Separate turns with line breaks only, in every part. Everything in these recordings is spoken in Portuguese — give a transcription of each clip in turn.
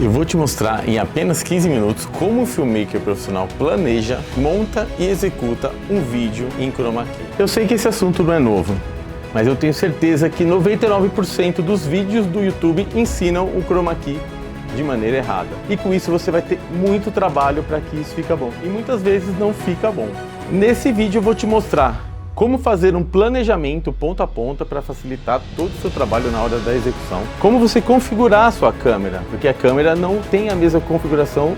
Eu vou te mostrar em apenas 15 minutos como o filmmaker profissional planeja, monta e executa um vídeo em Chroma Key. Eu sei que esse assunto não é novo, mas eu tenho certeza que 99% dos vídeos do YouTube ensinam o Chroma Key de maneira errada. E com isso você vai ter muito trabalho para que isso fique bom. E muitas vezes não fica bom. Nesse vídeo eu vou te mostrar como fazer um planejamento ponta a ponta para facilitar todo o seu trabalho na hora da execução. Como você configurar a sua câmera, porque a câmera não tem a mesma configuração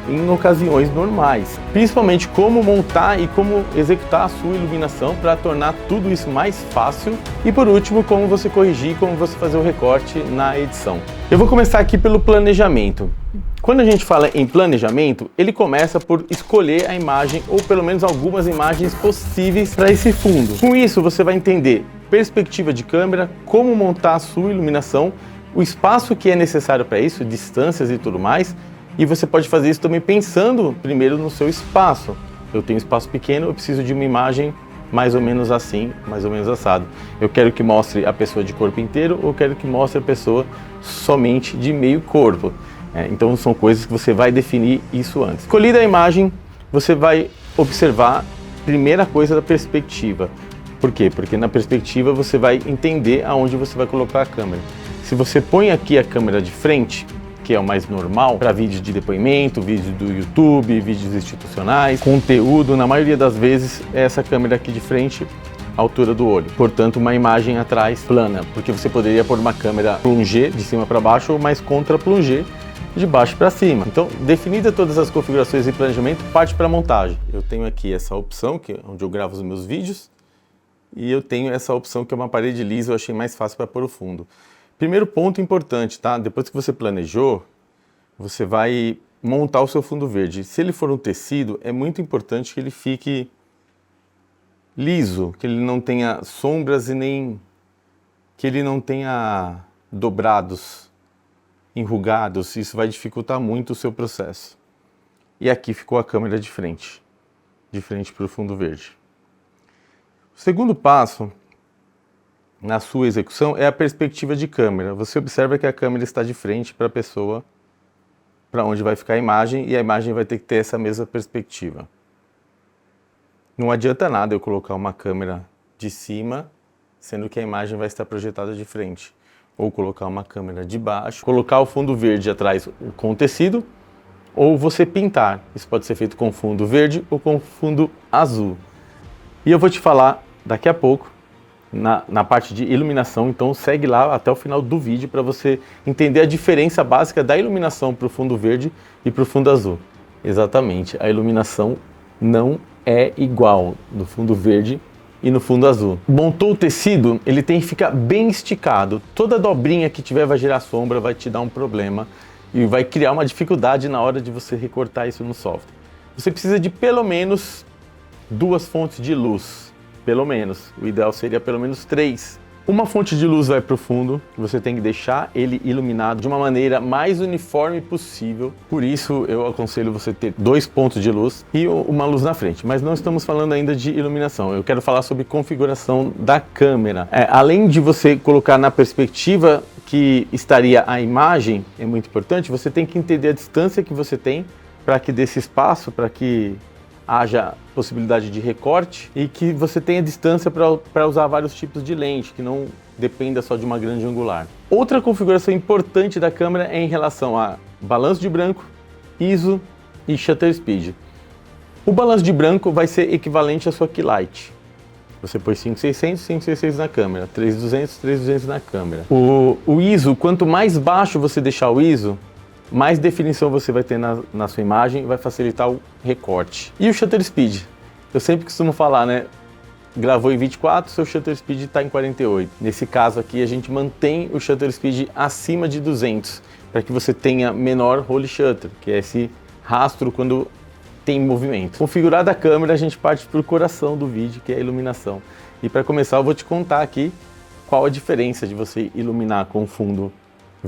em ocasiões normais. Principalmente como montar e como executar a sua iluminação para tornar tudo isso mais fácil. E por último, como você corrigir, como você fazer o recorte na edição. Eu vou começar aqui pelo planejamento. Quando a gente fala em planejamento, ele começa por escolher a imagem ou pelo menos algumas imagens possíveis para esse fundo. Com isso, você vai entender perspectiva de câmera, como montar a sua iluminação, o espaço que é necessário para isso, distâncias e tudo mais. E você pode fazer isso também pensando primeiro no seu espaço. Eu tenho espaço pequeno, eu preciso de uma imagem mais ou menos assim, mais ou menos assado. Eu quero que mostre a pessoa de corpo inteiro ou quero que mostre a pessoa somente de meio corpo. Então são coisas que você vai definir isso antes. Escolhida a imagem, você vai observar primeira coisa da perspectiva. Por quê? Porque na perspectiva você vai entender aonde você vai colocar a câmera. Se você põe aqui a câmera de frente, que é o mais normal para vídeos de depoimento, vídeos do YouTube, vídeos institucionais, conteúdo, na maioria das vezes é essa câmera aqui de frente, altura do olho. Portanto, uma imagem atrás plana, porque você poderia pôr uma câmera plongé de cima para baixo ou mais contra plongé de baixo para cima. Então, definida todas as configurações e planejamento, parte para a montagem. Eu tenho aqui essa opção, que é onde eu gravo os meus vídeos, e eu tenho essa opção que é uma parede lisa, eu achei mais fácil para pôr o fundo. Primeiro ponto importante, tá? Depois que você planejou, você vai montar o seu fundo verde. Se ele for um tecido, é muito importante que ele fique liso, que ele não tenha sombras e nem que ele não tenha dobrados, enrugados. Isso vai dificultar muito o seu processo. E aqui ficou a câmera de frente para o fundo verde. O segundo passo na sua execução é a perspectiva de câmera. Você observa que a câmera está de frente para a pessoa, para onde vai ficar a imagem, e a imagem vai ter que ter essa mesma perspectiva. Não adianta nada eu colocar uma câmera de cima, sendo que a imagem vai estar projetada de frente. Ou colocar uma câmera de baixo, colocar o fundo verde atrás com tecido, ou você pintar. Isso pode ser feito com fundo verde ou com fundo azul. E eu vou te falar daqui a pouco na parte de iluminação, então segue lá até o final do vídeo para você entender a diferença básica da iluminação para o fundo verde e para o fundo azul. Exatamente, a iluminação não é igual no fundo verde e no fundo azul. Montou o tecido, ele tem que ficar bem esticado. Toda dobrinha que tiver vai gerar sombra, vai te dar um problema e vai criar uma dificuldade na hora de você recortar isso no software. Você precisa de pelo menos 2 fontes de luz. Pelo menos. O ideal seria pelo menos 3. Uma fonte de luz vai para o fundo, você tem que deixar ele iluminado de uma maneira mais uniforme possível. Por isso eu aconselho você ter 2 pontos de luz e uma luz na frente. Mas não estamos falando ainda de iluminação, eu quero falar sobre configuração da câmera. Além de você colocar na perspectiva que estaria a imagem, é muito importante, você tem que entender a distância que você tem para que desse espaço, para que haja possibilidade de recorte e que você tenha distância para usar vários tipos de lente, que não dependa só de uma grande angular. Outra configuração importante da câmera é em relação a balanço de branco, ISO e shutter speed. O balanço de branco vai ser equivalente à sua keylight. Você põe 5600, 5600 na câmera, 3200, 3200 na câmera. O ISO, quanto mais baixo você deixar o ISO, mais definição você vai ter na sua imagem e vai facilitar o recorte. E o shutter speed? Eu sempre costumo falar, né? Gravou em 24, seu shutter speed está em 48. Nesse caso aqui, a gente mantém o shutter speed acima de 200, para que você tenha menor roll shutter, que é esse rastro quando tem movimento. Configurada a câmera, a gente parte para o coração do vídeo, que é a iluminação. E para começar, eu vou te contar aqui qual a diferença de você iluminar com fundo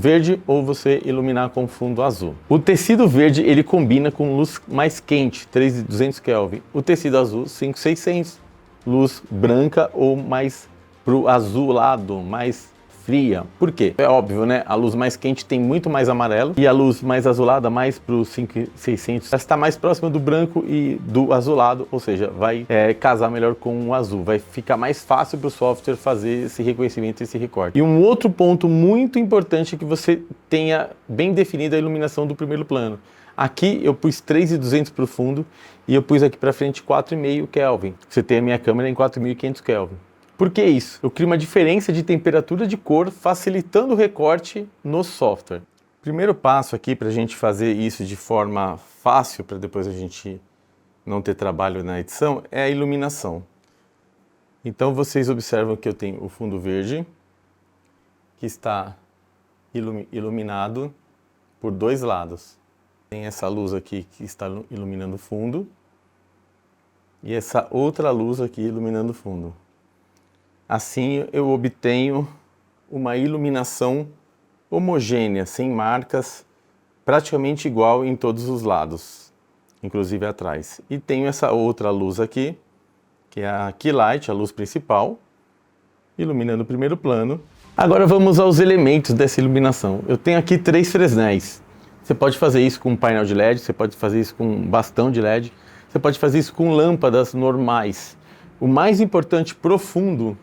verde ou você iluminar com fundo azul. O tecido verde ele combina com luz mais quente, 3200 Kelvin. O tecido azul, 5600, luz branca ou mais pro azulado, mais fria. Por quê? É óbvio, né? A luz mais quente tem muito mais amarelo e a luz mais azulada, mais para o 5600, está mais próxima do branco e do azulado, ou seja, vai casar melhor com o azul. Vai ficar mais fácil para o software fazer esse reconhecimento, esse recorte. E um outro ponto muito importante é que você tenha bem definida a iluminação do primeiro plano. Aqui eu pus 3.200 para o fundo e eu pus aqui para frente 4,5 Kelvin. Você tem a minha câmera em 4.500 Kelvin. Por que isso? Eu crio uma diferença de temperatura de cor, facilitando o recorte no software. Primeiro passo aqui para a gente fazer isso de forma fácil, para depois a gente não ter trabalho na edição, é a iluminação. Então vocês observam que eu tenho o fundo verde, que está iluminado por dois lados. Tem essa luz aqui que está iluminando o fundo e essa outra luz aqui iluminando o fundo. Assim eu obtenho uma iluminação homogênea, sem marcas, praticamente igual em todos os lados, inclusive atrás. E tenho essa outra luz aqui, que é a Key Light, a luz principal, iluminando o primeiro plano. Agora vamos aos elementos dessa iluminação. Eu tenho aqui 3 Fresnéis. Você pode fazer isso com um painel de LED, você pode fazer isso com um bastão de LED, você pode fazer isso com lâmpadas normais. O mais importante profundo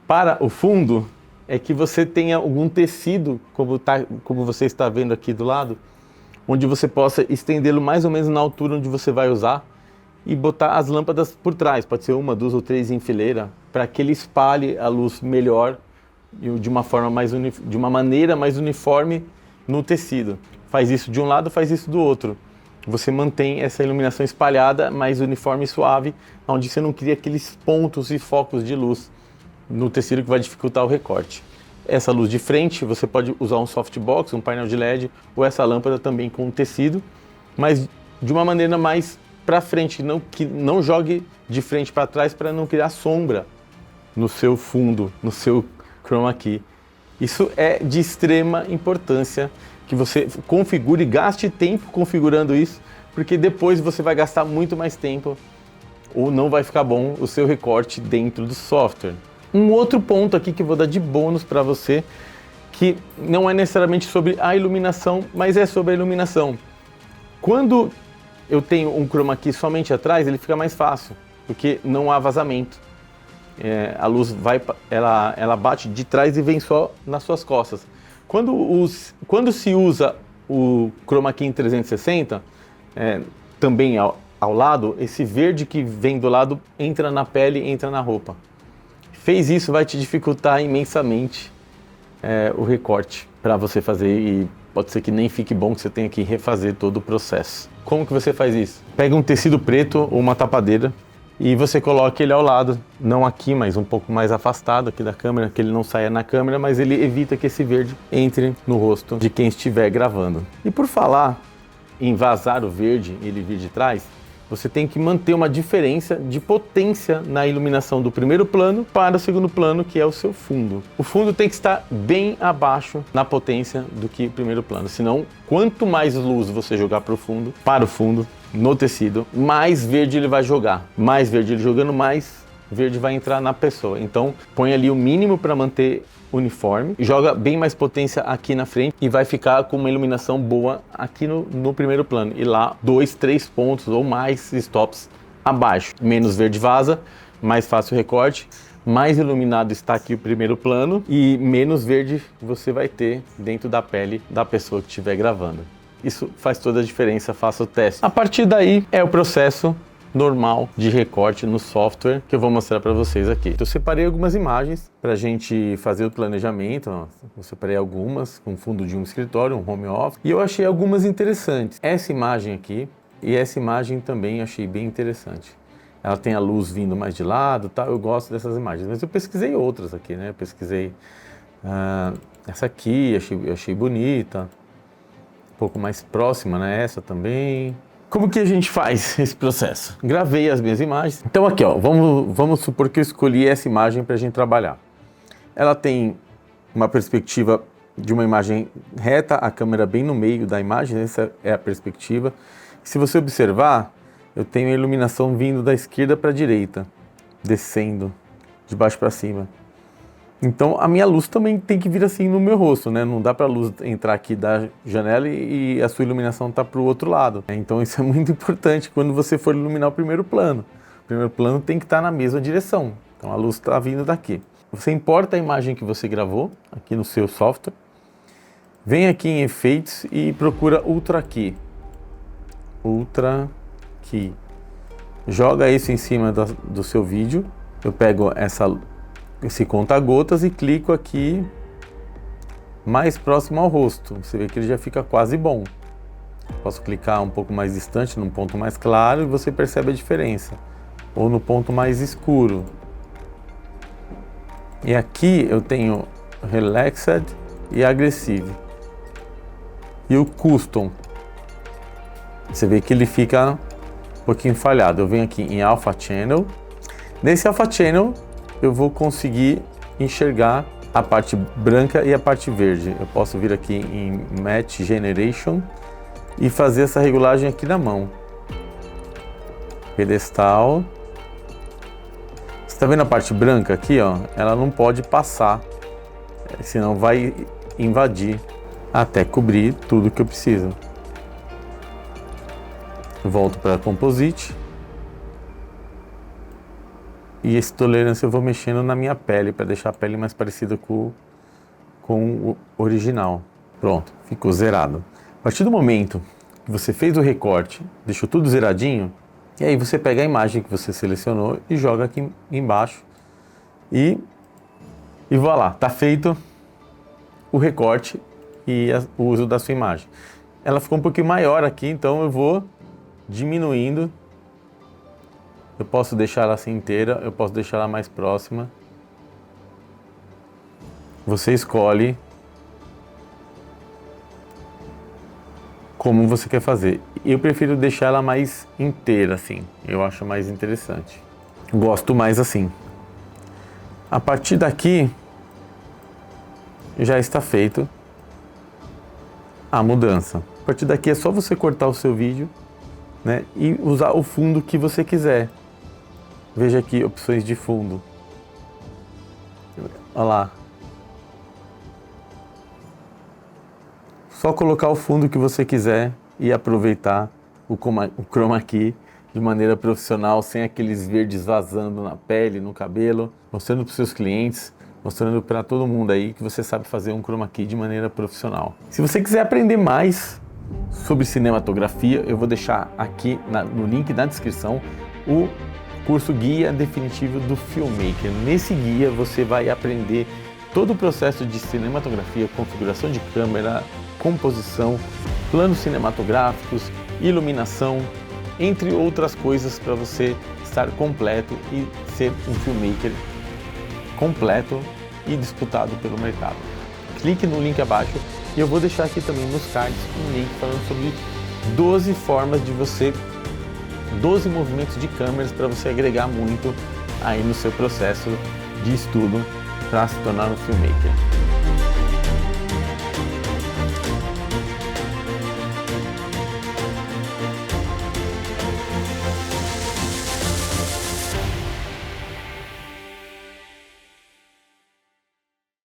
para o fundo é que você tenha algum tecido, como você está vendo aqui do lado, onde você possa estendê-lo mais ou menos na altura onde você vai usar e botar as lâmpadas por trás. Pode ser 1, 2 ou 3 em fileira, para que ele espalhe a luz melhor e de uma maneira mais uniforme no tecido. Faz isso de um lado, faz isso do outro. Você mantém essa iluminação espalhada, mais uniforme e suave, onde você não cria aqueles pontos e focos de luz no tecido que vai dificultar o recorte. Essa luz de frente, você pode usar um softbox, um painel de LED, ou essa lâmpada também com tecido, mas de uma maneira mais para frente, que não jogue de frente para trás para não criar sombra no seu fundo, no seu chroma key. Isso é de extrema importância, que você configure e gaste tempo configurando isso, porque depois você vai gastar muito mais tempo ou não vai ficar bom o seu recorte dentro do software. Um outro ponto aqui que eu vou dar de bônus para você, que não é necessariamente sobre a iluminação, mas é sobre a iluminação. Quando eu tenho um chroma key somente atrás, ele fica mais fácil, porque não há vazamento. A luz ela bate de trás e vem só nas suas costas. Quando se usa o chroma key em 360, também ao lado, esse verde que vem do lado entra na pele, entra na roupa. Fez isso, vai te dificultar imensamente o recorte para você fazer e pode ser que nem fique bom, que você tenha que refazer todo o processo. Como que você faz isso? Pega um tecido preto ou uma tapadeira e você coloca ele ao lado, não aqui, mas um pouco mais afastado aqui da câmera, que ele não saia na câmera, mas ele evita que esse verde entre no rosto de quem estiver gravando. E por falar em vazar o verde, ele vir de trás, você tem que manter uma diferença de potência na iluminação do primeiro plano para o segundo plano, que é o seu fundo. O fundo tem que estar bem abaixo na potência do que o primeiro plano, senão quanto mais luz você jogar para o fundo, no tecido, mais verde ele vai jogar. Mais verde ele jogando, mais verde vai entrar na pessoa. Então põe ali o mínimo para manter uniforme, joga bem mais potência aqui na frente e vai ficar com uma iluminação boa aqui no primeiro plano. E lá 2, 3 pontos ou mais stops abaixo. Menos verde vaza, mais fácil o recorte, mais iluminado está aqui o primeiro plano e menos verde você vai ter dentro da pele da pessoa que estiver gravando. Isso faz toda a diferença, faça o teste. A partir daí é o processo normal de recorte no software que eu vou mostrar para vocês aqui. Então, eu separei algumas imagens para a gente fazer o planejamento. Eu separei algumas com fundo de um escritório, um home office, e eu achei algumas interessantes. Essa imagem aqui e essa imagem também achei bem interessante. Ela tem a luz vindo mais de lado, tá? Eu gosto dessas imagens, mas eu pesquisei outras aqui, né? Eu pesquisei essa aqui, achei bonita, um pouco mais próxima, né? Essa também. Como que a gente faz esse processo? Gravei as minhas imagens. Então aqui, ó, vamos supor que eu escolhi essa imagem para a gente trabalhar. Ela tem uma perspectiva de uma imagem reta, a câmera bem no meio da imagem, essa é a perspectiva. Se você observar, eu tenho a iluminação vindo da esquerda para a direita, descendo, de baixo para cima. Então a minha luz também tem que vir assim no meu rosto, né? Não dá para a luz entrar aqui da janela e a sua iluminação tá para o outro lado. Então isso é muito importante quando você for iluminar o primeiro plano. O primeiro plano tem que estar na mesma direção. Então a luz está vindo daqui. Você importa a imagem que você gravou aqui no seu software. Vem aqui em efeitos e procura Ultra Key. Ultra Key. Joga isso em cima do seu vídeo. Eu pego esse conta-gotas e clico aqui mais próximo ao rosto. Você vê que ele já fica quase bom. Posso clicar um pouco mais distante, num ponto mais claro, e você percebe a diferença. Ou no ponto mais escuro. E aqui eu tenho Relaxed e Aggressive. E o Custom. Você vê que ele fica um pouquinho falhado. Eu venho aqui em Alpha Channel. Nesse Alpha Channel eu vou conseguir enxergar a parte branca e a parte verde. Eu posso vir aqui em Match Generation e fazer essa regulagem aqui na mão. Pedestal. Você está vendo a parte branca aqui, ó? Ela não pode passar, senão vai invadir até cobrir tudo que eu preciso. Volto para Composite. E esse tolerância eu vou mexendo na minha pele, para deixar a pele mais parecida com o original. Pronto, ficou zerado. A partir do momento que você fez o recorte, deixou tudo zeradinho, e aí você pega a imagem que você selecionou e joga aqui embaixo. E voilà, tá feito o recorte e o uso da sua imagem. Ela ficou um pouquinho maior aqui, então eu vou diminuindo. Eu posso deixar ela assim inteira, eu posso deixar ela mais próxima. Você escolhe como você quer fazer. Eu prefiro deixar ela mais inteira assim, eu acho mais interessante. Gosto mais assim. A partir daqui já está feito a mudança. A partir daqui é só você cortar o seu vídeo, né, e usar o fundo que você quiser. Veja aqui opções de fundo. Olha lá. Só colocar o fundo que você quiser e aproveitar o Chroma Key de maneira profissional, sem aqueles verdes vazando na pele, no cabelo, mostrando para os seus clientes, mostrando para todo mundo aí que você sabe fazer um Chroma Key de maneira profissional. Se você quiser aprender mais sobre cinematografia, eu vou deixar aqui no link na descrição o curso Guia Definitivo do Filmmaker. Nesse guia você vai aprender todo o processo de cinematografia, configuração de câmera, composição, planos cinematográficos, iluminação, entre outras coisas, para você estar completo e ser um filmmaker completo e disputado pelo mercado. Clique no link abaixo e eu vou deixar aqui também nos cards um link falando sobre 12 formas de você 12 movimentos de câmeras para você agregar muito aí no seu processo de estudo para se tornar um filmmaker.